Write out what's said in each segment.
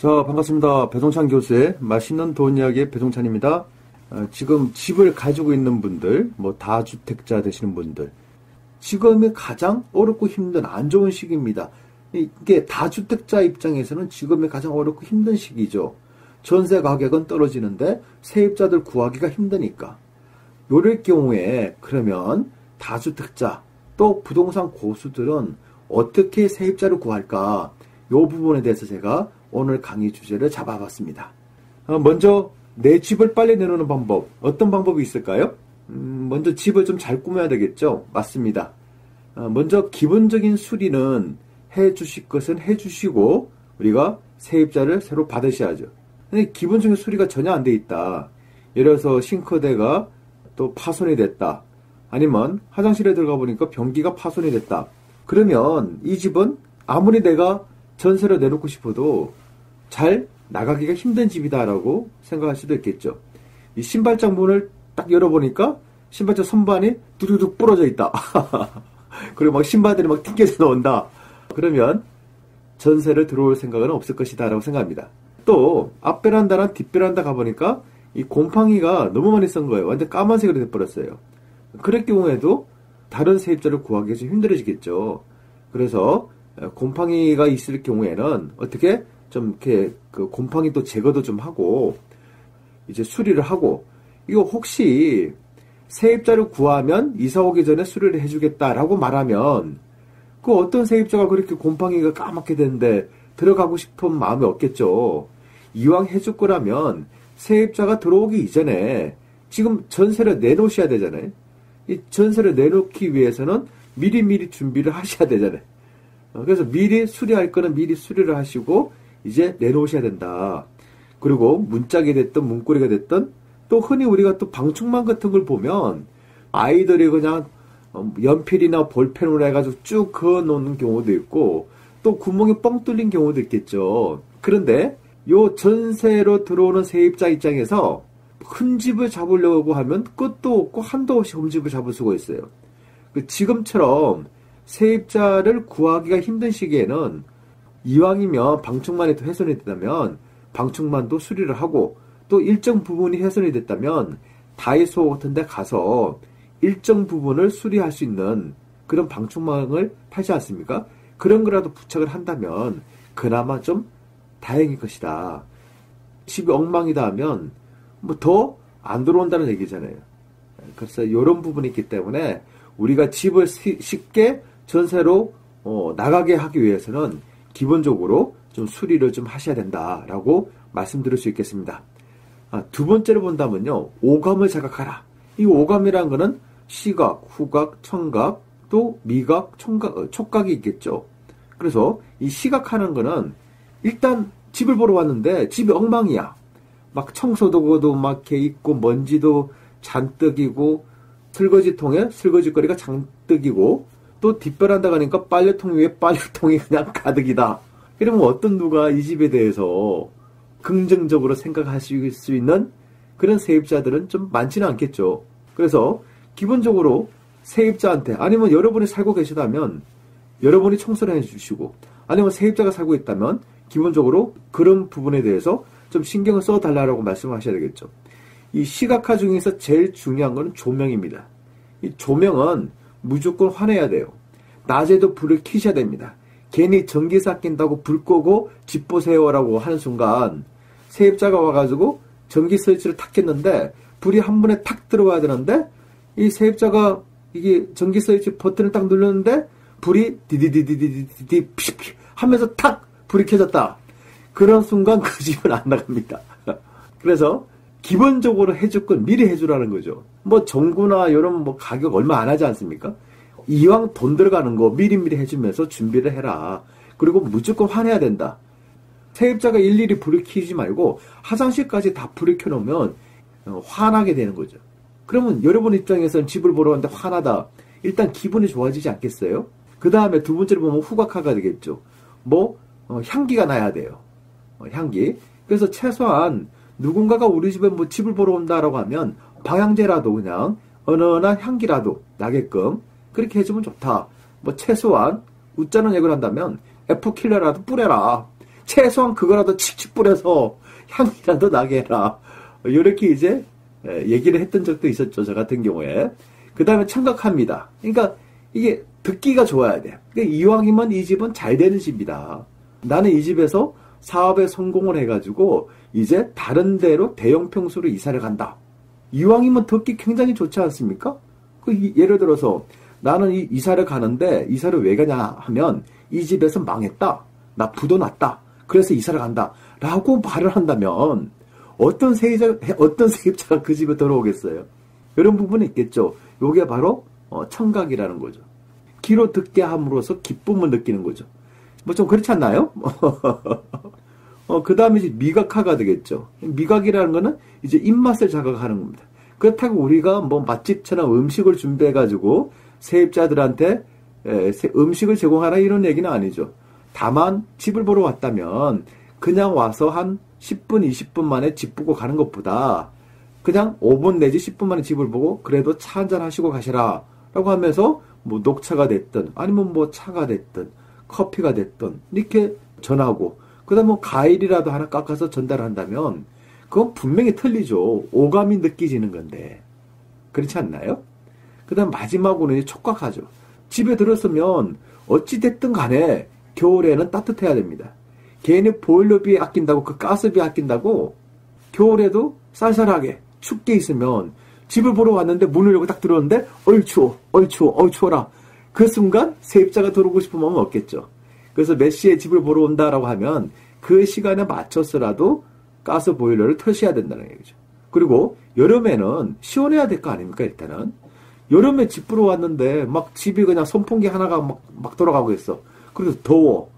자, 반갑습니다. 배동찬 교수의 맛있는 돈 이야기의 배동찬입니다. 지금 집을 가지고 있는 분들, 다주택자 되시는 분들, 지금이 가장 어렵고 힘든 안 좋은 시기입니다. 이게 다주택자 입장에서는 지금이 가장 어렵고 힘든 시기죠. 전세 가격은 떨어지는데 세입자들 구하기가 힘드니까. 요럴 경우에 그러면 다주택자 또 부동산 고수들은 어떻게 세입자를 구할까? 요 부분에 대해서 제가 오늘 강의 주제를 잡아봤습니다. 먼저 내 집을 빨리 내놓는 방법, 어떤 방법이 있을까요? 먼저 집을 좀 잘 꾸며야 되겠죠? 맞습니다. 먼저 기본적인 수리는 해주실 것은 해주시고 우리가 세입자를 새로 받으셔야죠. 근데 기본적인 수리가 전혀 안 돼 있다. 예를 들어서 싱크대가 또 파손이 됐다. 아니면 화장실에 들어가 보니까 변기가 파손이 됐다. 그러면 이 집은 아무리 내가 전세로 내놓고 싶어도 잘 나가기가 힘든 집이다라고 생각할 수도 있겠죠. 이 신발장 문을 딱 열어보니까 신발장 선반이 두둑둑 부러져 있다. 그리고 막 신발들이 막 튕겨져 나온다. 그러면 전세를 들어올 생각은 없을 것이다 라고 생각합니다. 또 앞베란다랑 뒷베란다 가보니까 이 곰팡이가 너무 많이 쓴 거예요. 완전 까만색으로 돼버렸어요. 그럴 경우에도 다른 세입자를 구하기가 좀 힘들어지겠죠. 그래서 곰팡이가 있을 경우에는 어떻게 좀 이렇게 그 곰팡이 또 제거도 좀 하고 이제 수리를 하고, 이거 혹시 세입자를 구하면 이사 오기 전에 수리를 해주겠다라고 말하면 그 어떤 세입자가 그렇게 곰팡이가 까맣게 되는데 들어가고 싶은 마음이 없겠죠. 이왕 해줄 거라면 세입자가 들어오기 이전에 지금 전세를 내놓으셔야 되잖아요. 이 전세를 내놓기 위해서는 미리미리 준비를 하셔야 되잖아요. 그래서 미리 수리할 거는 미리 수리를 하시고 이제 내놓으셔야 된다. 그리고 문짝이 됐든 문고리가 됐든 또 흔히 우리가 또 방충망 같은 걸 보면 아이들이 그냥 연필이나 볼펜으로 해가지고 쭉 그어 놓는 경우도 있고 또 구멍이 뻥 뚫린 경우도 있겠죠. 그런데 요 전세로 들어오는 세입자 입장에서 흠집을 잡으려고 하면 끝도 없고 한도 없이 흠집을 잡을 수가 있어요. 지금처럼 세입자를 구하기가 힘든 시기에는 이왕이면 방충망이 또 훼손이 됐다면 방충망도 수리를 하고 또 일정 부분이 훼손이 됐다면 다이소 같은 데 가서 일정 부분을 수리할 수 있는 그런 방충망을 팔지 않습니까? 그런 거라도 부착을 한다면 그나마 좀 다행일 것이다. 집이 엉망이다 하면 더 안 들어온다는 얘기잖아요. 그래서 이런 부분이 있기 때문에 우리가 집을 쉽게 전세로 나가게 하기 위해서는 기본적으로 좀 수리를 좀 하셔야 된다라고 말씀드릴 수 있겠습니다. 두 번째로 본다면요, 오감을 자각하라. 이 오감이라는 거는 시각, 후각, 청각, 또 미각, 촉각이 있겠죠. 그래서 이 시각하는 거는 일단 집을 보러 왔는데 집이 엉망이야. 막 청소도구도 막 이렇게 있고 먼지도 잔뜩이고 설거지통에 설거지거리가 잔뜩이고 또 뒷베란다 가니까 빨래통 위에 빨래통이 그냥 가득이다. 이러면 어떤 누가 이 집에 대해서 긍정적으로 생각하실 수 있는 그런 세입자들은 좀 많지는 않겠죠. 그래서 기본적으로 세입자한테, 아니면 여러분이 살고 계시다면 여러분이 청소를 해주시고, 아니면 세입자가 살고 있다면 기본적으로 그런 부분에 대해서 좀 신경을 써달라고 말씀하셔야 되겠죠. 이 시각화 중에서 제일 중요한 건 조명입니다. 이 조명은 무조건 환해야 돼요. 낮에도 불을 켜셔야 됩니다. 괜히 전기세 낀다고 불 끄고 집 보세요라고 하는 순간 세입자가 와가지고 전기 스위치를 탁 켰는데 불이 한 번에 탁 들어와야 되는데 이 세입자가 이게 전기 스위치 버튼을 딱 눌렀는데 불이 디디디디디디디 피피 하면서 탁 불이 켜졌다. 그런 순간 그 집은 안 나갑니다. 그래서 기본적으로 해줄 건 미리 해주라는 거죠. 전구나 이런 가격 얼마 안 하지 않습니까? 이왕 돈 들어가는 거 미리미리 해주면서 준비를 해라. 그리고 무조건 환해야 된다. 세입자가 일일이 불을 켜지 말고 화장실까지 다 불을 켜놓으면 화나게 되는 거죠. 그러면 여러분 입장에서는 집을 보러 왔는데 화나다. 일단 기분이 좋아지지 않겠어요? 그 다음에 두 번째로 보면 후각화가 되겠죠. 향기가 나야 돼요. 향기. 그래서 최소한 누군가가 우리 집에 집을 보러 온다라고 하면 방향제라도 그냥 은은한 향기라도 나게끔 그렇게 해주면 좋다. 최소한 웃자는 얘기를 한다면 F킬러라도 뿌려라. 최소한 그거라도 칙칙 뿌려서 향이라도 나게 해라. 이렇게 이제 얘기를 했던 적도 있었죠. 저 같은 경우에. 그 다음에 청각합니다. 그러니까 이게 듣기가 좋아야 돼. 그러니까 이왕이면 이 집은 잘 되는 집이다. 나는 이 집에서 사업에 성공을 해가지고 이제 다른 데로 대형 평수로 이사를 간다. 이왕이면 듣기 굉장히 좋지 않습니까? 예를 들어서 나는 이 이사를 가는데 이사를 왜 가냐 하면 이 집에서 망했다. 나 부도 났다. 그래서 이사를 간다. 라고 말을 한다면 어떤 세입자가 그 집에 들어오겠어요? 이런 부분이 있겠죠. 이게 바로 청각이라는 거죠. 귀로 듣게 함으로써 기쁨을 느끼는 거죠. 뭐 좀 그렇지 않나요? 그 다음에 이제 미각화가 되겠죠. 미각이라는 거는 이제 입맛을 자극하는 겁니다. 그렇다고 우리가 뭐 맛집처럼 음식을 준비해가지고 세입자들한테 음식을 제공하라 이런 얘기는 아니죠. 다만 집을 보러 왔다면 그냥 와서 한 10분, 20분 만에 집 보고 가는 것보다 그냥 5분 내지 10분 만에 집을 보고 그래도 차 한잔 하시고 가시라 라고 하면서 뭐 녹차가 됐든 아니면 뭐 차가 됐든 커피가 됐든 이렇게 전하고 그 다음에 뭐 과일이라도 하나 깎아서 전달한다면 그건 분명히 틀리죠. 오감이 느껴지는 건데 그렇지 않나요? 그 다음 마지막으로는 이제 촉각하죠. 집에 들었으면 어찌됐든 간에 겨울에는 따뜻해야 됩니다. 괜히 보일러비 아낀다고 그 가스비 아낀다고 겨울에도 쌀쌀하게 춥게 있으면 집을 보러 왔는데 문을 열고 딱 들어오는데 어이 추워 어이 추워라. 그 순간 세입자가 들어오고 싶은 마음은 없겠죠. 그래서 몇 시에 집을 보러 온다라고 하면 그 시간에 맞춰서라도 가스 보일러를 터셔야 된다는 얘기죠. 그리고 여름에는 시원해야 될 거 아닙니까? 일단은 여름에 집 보러 왔는데 막 집이 그냥 선풍기 하나가 막 돌아가고 있어. 그래서 더워.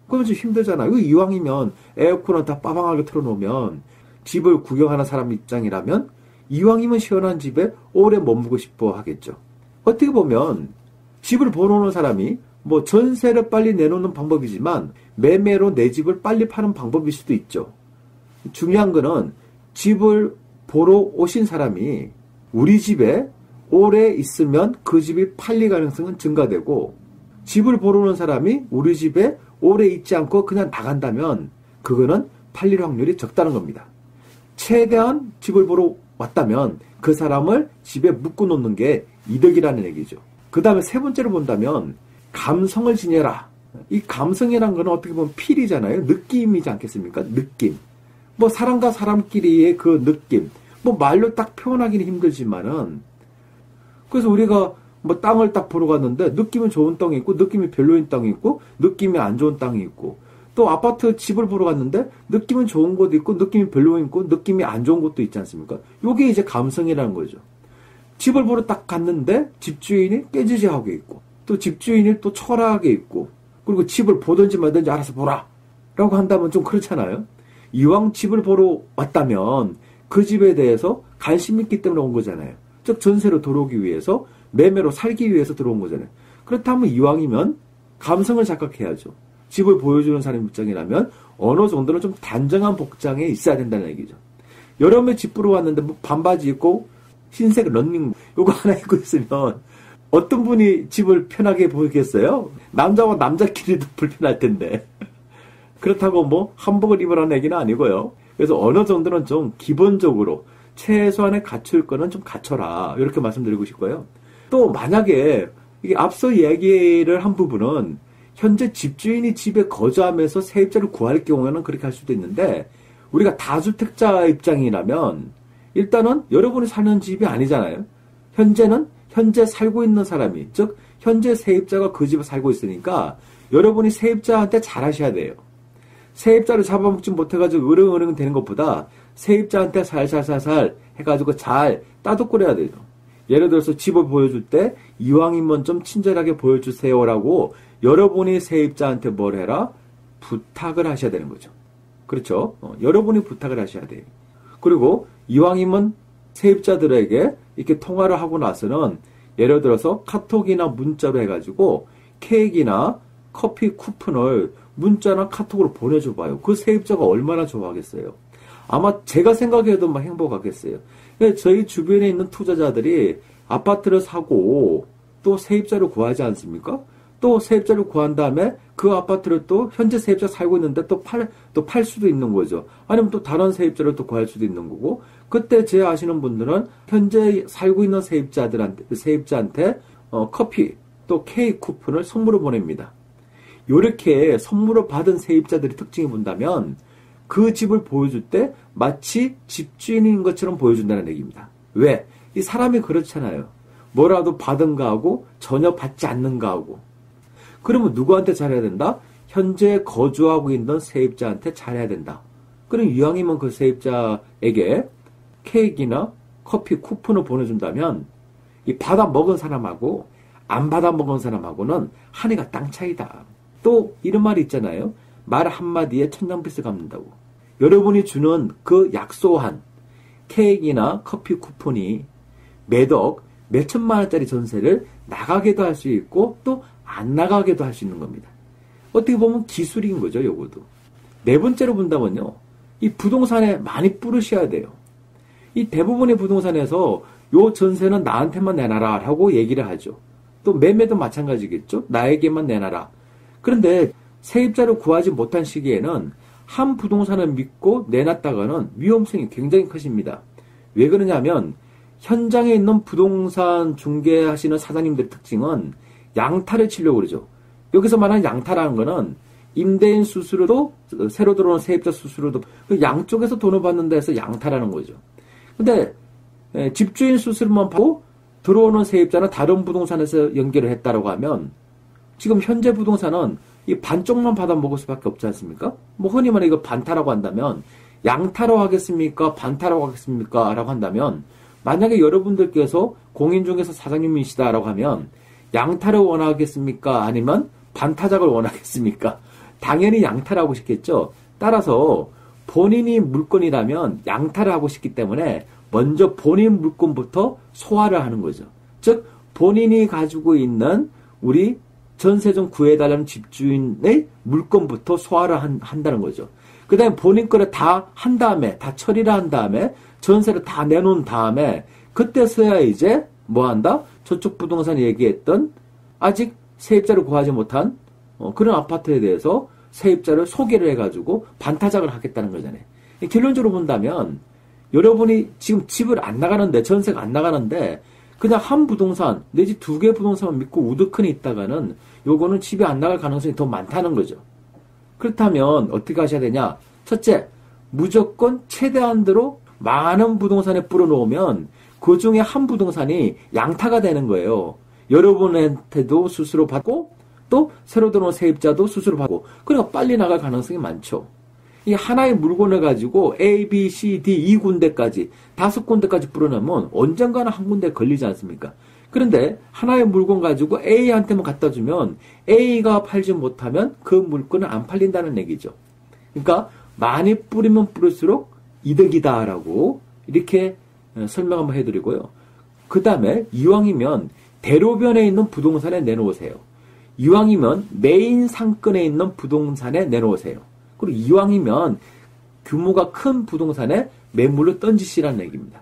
그러면 좀 힘들잖아요. 이왕이면 에어컨을 다 빠방하게 틀어놓으면 집을 구경하는 사람 입장이라면 이왕이면 시원한 집에 오래 머물고 싶어 하겠죠. 어떻게 보면 집을 보러 오는 사람이 뭐 전세를 빨리 내놓는 방법이지만 매매로 내 집을 빨리 파는 방법일 수도 있죠. 중요한 거는 집을 보러 오신 사람이 우리 집에 오래 있으면 그 집이 팔릴 가능성은 증가되고 집을 보러 오는 사람이 우리 집에 오래 있지 않고 그냥 나간다면 그거는 팔릴 확률이 적다는 겁니다. 최대한 집을 보러 왔다면 그 사람을 집에 묶어놓는 게 이득이라는 얘기죠. 그 다음에 세 번째로 본다면 감성을 지녀라. 이 감성이란 거는 어떻게 보면 필이잖아요. 느낌이지 않겠습니까? 느낌. 뭐 사람과 사람끼리의 그 느낌. 뭐 말로 딱 표현하기는 힘들지만은 그래서 우리가 뭐 땅을 딱 보러 갔는데 느낌은 좋은 땅이 있고 느낌이 별로인 땅이 있고 느낌이 안 좋은 땅이 있고 또 아파트 집을 보러 갔는데 느낌은 좋은 곳도 있고 느낌이 별로인 곳, 느낌이 안 좋은 곳도 있지 않습니까? 요게 이제 감성이라는 거죠. 집을 보러 딱 갔는데 집주인이 깨지지하게 있고 또 집주인이 또 초라하게 있고 그리고 집을 보든지 말든지 알아서 보라 라고 한다면 좀 그렇잖아요. 이왕 집을 보러 왔다면 그 집에 대해서 관심 있기 때문에 온 거잖아요. 즉 전세로 들어오기 위해서 매매로 살기 위해서 들어온 거잖아요. 그렇다면 이왕이면 감성을 자극해야죠. 집을 보여주는 사람 입장이라면 어느 정도는 좀 단정한 복장에 있어야 된다는 얘기죠. 여름에 집 보러 왔는데 뭐 반바지 입고 흰색 런닝 요거 하나 입고 있으면 어떤 분이 집을 편하게 보겠어요? 남자와 남자끼리도 불편할 텐데. 그렇다고 뭐 한복을 입으라는 얘기는 아니고요. 그래서 어느 정도는 좀 기본적으로 최소한의 갖출 거는 좀 갖춰라. 이렇게 말씀드리고 싶고요. 또 만약에 이게 앞서 이야기를 한 부분은 현재 집주인이 집에 거주하면서 세입자를 구할 경우에는 그렇게 할 수도 있는데 우리가 다주택자 입장이라면 일단은 여러분이 사는 집이 아니잖아요. 현재 살고 있는 사람이 즉 현재 세입자가 그 집에 살고 있으니까 여러분이 세입자한테 잘하셔야 돼요. 세입자를 잡아먹지 못해가지고 으릉으릉 되는 것보다 세입자한테 살살살살 해가지고 잘 따뜻거려야 돼요. 예를 들어서 집을 보여줄 때 이왕이면 좀 친절하게 보여주세요라고 여러분이 세입자한테 뭘 해라? 부탁을 하셔야 되는 거죠. 그렇죠? 여러분이 부탁을 하셔야 돼요. 그리고 이왕이면 세입자들에게 이렇게 통화를 하고 나서는 예를 들어서 카톡이나 문자로 해가지고 케이크나 커피 쿠폰을 문자나 카톡으로 보내줘 봐요. 그 세입자가 얼마나 좋아하겠어요. 아마 제가 생각해도 막 행복하겠어요. 저희 주변에 있는 투자자들이 아파트를 사고 또 세입자를 구하지 않습니까? 또 세입자를 구한 다음에 그 아파트를 또 현재 세입자 살고 있는데 또 팔 수도 있는 거죠. 아니면 또 다른 세입자를 또 구할 수도 있는 거고, 그때 제아시는 분들은 현재 살고 있는 세입자한테 커피 또 케이크 쿠폰을 선물로 보냅니다. 이렇게 선물을 받은 세입자들의 특징이 본다면 그 집을 보여줄 때 마치 집주인인 것처럼 보여준다는 얘기입니다. 왜? 이 사람이 그렇잖아요. 뭐라도 받은가 하고 전혀 받지 않는가 하고. 그러면 누구한테 잘해야 된다? 현재 거주하고 있는 세입자한테 잘해야 된다. 그럼 이왕이면 그 세입자에게 케이크나 커피 쿠폰을 보내준다면 이 받아 먹은 사람하고 안 받아 먹은 사람하고는 하늘과 땅 차이다. 또 이런 말이 있잖아요. 말 한마디에 천냥빚을 갚는다고. 여러분이 주는 그 약소한 케이크나 커피 쿠폰이 매덕 몇천만 원짜리 전세를 나가게도 할 수 있고 또 안 나가게도 할 수 있는 겁니다. 어떻게 보면 기술인 거죠, 요거도. 네 번째로 본다면요. 이 부동산에 많이 뿌리셔야 돼요. 이 대부분의 부동산에서 요 전세는 나한테만 내놔라 하고 얘기를 하죠. 또 매매도 마찬가지겠죠. 나에게만 내놔라. 그런데 세입자를 구하지 못한 시기에는 한 부동산을 믿고 내놨다가는 위험성이 굉장히 크십니다. 왜 그러냐면 현장에 있는 부동산 중개하시는 사장님들의 특징은 양탈을 치려고 그러죠. 여기서 말하는 양탈하는 거는 임대인 수수료도 새로 들어오는 세입자 수수료도 그 양쪽에서 돈을 받는다 해서 양탈하는 거죠. 근데 집주인 수수료만 받고 들어오는 세입자는 다른 부동산에서 연결을 했다라고 하면 지금 현재 부동산은 이 반쪽만 받아 먹을 수밖에 없지 않습니까? 뭐 흔히 말해 이거 반타라고 한다면 양타로 하겠습니까? 반타라고 하겠습니까? 라고 한다면 만약에 여러분들께서 공인중개사 사장님이시다라고 하면 양타를 원하겠습니까? 아니면 반타작을 원하겠습니까? 당연히 양타를 하고 싶겠죠. 따라서 본인이 물건이라면 양타를 하고 싶기 때문에 먼저 본인 물건부터 소화를 하는 거죠. 즉 본인이 가지고 있는 우리 전세 좀 구해달라는 집주인의 물건부터 소화를 한다는 거죠. 그 다음에 본인 거를 다 한 다음에, 다 처리를 한 다음에, 전세를 다 내놓은 다음에, 그때서야 이제 뭐 한다? 저쪽 부동산이 얘기했던 아직 세입자를 구하지 못한 그런 아파트에 대해서 세입자를 소개를 해가지고 반타작을 하겠다는 거잖아요. 결론적으로 본다면 여러분이 지금 집을 안 나가는데, 전세가 안 나가는데 그냥 한 부동산 내지 두 개 부동산만 믿고 우두커니 있다가는 요거는 집이 안 나갈 가능성이 더 많다는 거죠. 그렇다면 어떻게 하셔야 되냐? 첫째, 무조건 최대한대로 많은 부동산에 뿌려놓으면 그 중에 한 부동산이 양타가 되는 거예요. 여러분한테도 수수료 받고 또 새로 들어온 세입자도 수수료 받고 그러니까 빨리 나갈 가능성이 많죠. 이 하나의 물건을 가지고 A, B, C, D 2군데까지 5군데까지 뿌려놓으면 언젠가는 한 군데 걸리지 않습니까? 그런데 하나의 물건 가지고 A한테만 갖다 주면 A가 팔지 못하면 그 물건은 안 팔린다는 얘기죠. 그러니까 많이 뿌리면 뿌릴수록 이득이다라고 이렇게 설명 한번 해드리고요. 그 다음에 이왕이면 대로변에 있는 부동산에 내놓으세요. 이왕이면 메인 상권에 있는 부동산에 내놓으세요. 그리고 이왕이면 규모가 큰 부동산에 매물을 던지시라는 얘기입니다.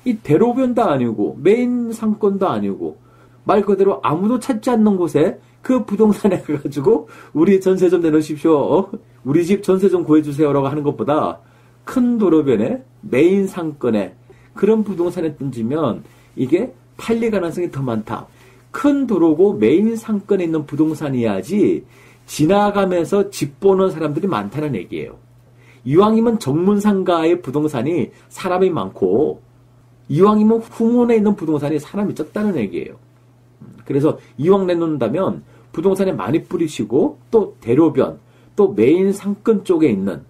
이 대로변도 아니고 메인 상권도 아니고 말 그대로 아무도 찾지 않는 곳에 그 부동산에 가가지고 우리 전세 좀 내놓으십시오. 우리 집 전세 좀 구해주세요라고 하는 것보다 큰 도로변에 메인 상권에 그런 부동산에 던지면 이게 팔릴 가능성이 더 많다. 큰 도로고 메인 상권에 있는 부동산이야지 지나가면서 집 보는 사람들이 많다는 얘기예요. 이왕이면 정문상가의 부동산이 사람이 많고 이왕이면 후문에 있는 부동산이 사람이 적다는 얘기예요. 그래서 이왕 내놓는다면 부동산에 많이 뿌리시고 또 대로변 또 메인 상권 쪽에 있는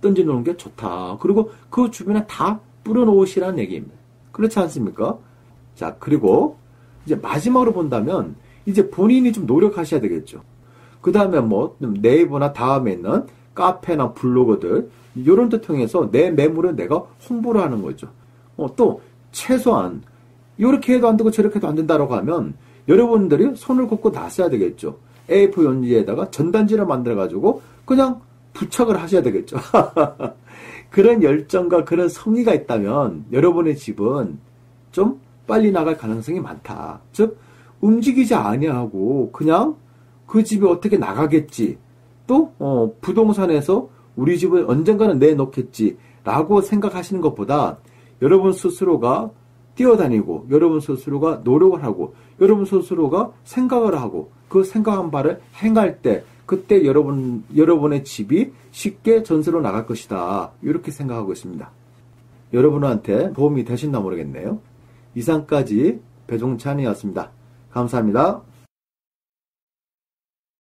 던져놓는 게 좋다. 그리고 그 주변에 다 뿌려놓으시라는 얘기입니다. 그렇지 않습니까? 자, 그리고 이제 마지막으로 본다면 이제 본인이 좀 노력하셔야 되겠죠. 그 다음에 뭐 네이버나 다음에 있는 카페나 블로거들 이런 데 통해서 내 매물을 내가 홍보를 하는 거죠. 또 최소한 이렇게 해도 안 되고 저렇게 해도 안 된다라고 하면 여러분들이 손을 꽂고 나서야 되겠죠. A4 용지에다가 전단지를 만들어가지고 그냥 부착을 하셔야 되겠죠. 그런 열정과 그런 성의가 있다면 여러분의 집은 좀 빨리 나갈 가능성이 많다. 즉 움직이지 아니하고 그냥 그 집에 어떻게 나가겠지. 또 부동산에서 우리 집을 언젠가는 내놓겠지 라고 생각하시는 것보다 여러분 스스로가 뛰어다니고 여러분 스스로가 노력을 하고 여러분 스스로가 생각을 하고 그 생각한 바를 행할 때 그때 여러분의 집이 쉽게 전세로 나갈 것이다. 이렇게 생각하고 있습니다. 여러분한테 도움이 되셨나 모르겠네요. 이상까지 배종찬이었습니다. 감사합니다.